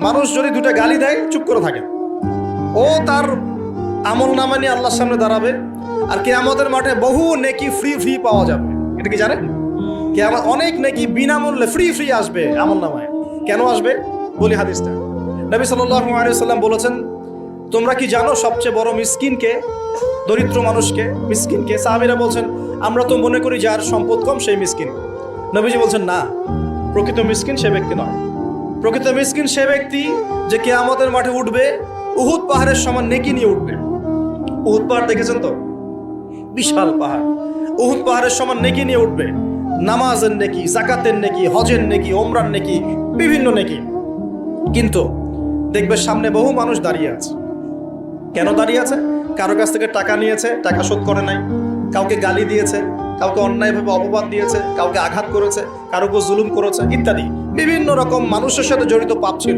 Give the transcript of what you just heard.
মানুষ যদি দুটা গালি দেয় চুপ করে থাকে, ও তার আমল নামা নিয়ে আল্লাহর সামনে দাঁড়াবে, আর কিয়ামতের মাঠে বহু নেকি ফ্রি ফ্রি পাওয়া যাবে। এটা কি জানেন? কিয়ামত অনেক নেকি বিনামূল্যে ফ্রি ফ্রি আসবে আমল নামায়। কেন আসবে বলি হাদিসটা। নবী সাল্লাল্লাহু আলাইহি ওয়াসাল্লাম বলেছেন, তোমরা কি জানো সবচেয়ে বড় মিসকিনকে? দরিদ্র মানুষকে, মিসকিনকে। সাহাবীরা বলছেন, আমরা তো মনে করি যার সম্পদ কম সেই মিসকিন। নবীজি বলছেন, না, প্রকৃত মিসকিন সে ব্যক্তি নয়। প্রকৃত মিসকিন সে ব্যক্তি যে কিয়ামতের মাঠে উঠবে উহুদ পাহাড়ের সমান নেকি নিয়ে উঠবে। উহুদ পাহাড় দেখেছেন তো? বিশাল পাহাড়। উহুদ পাহাড়ের সমান নেকি নিয়ে উঠবে। নামাজের নেকি, যাকাতের নেকি, হজের নেকি, ওমরার নেকি, বিভিন্ন নেকি। কিন্তু দেখবে সামনে বহু মানুষ দাঁড়িয়ে আছে। কেন দাঁড়িয়ে আছে? কারো কাছ থেকে টাকা নিয়েছে, টাকা শোধ করে নাই, কাউকে গালি দিয়েছে, কাউকে অন্যায়ভাবে অপবাদ দিয়েছে, কাউকে আঘাত করেছে, কারো উপর জুলুম করেছে ইত্যাদি। বিভিন্ন রকম মানুষের সাথে জড়িত পাপ ছিল।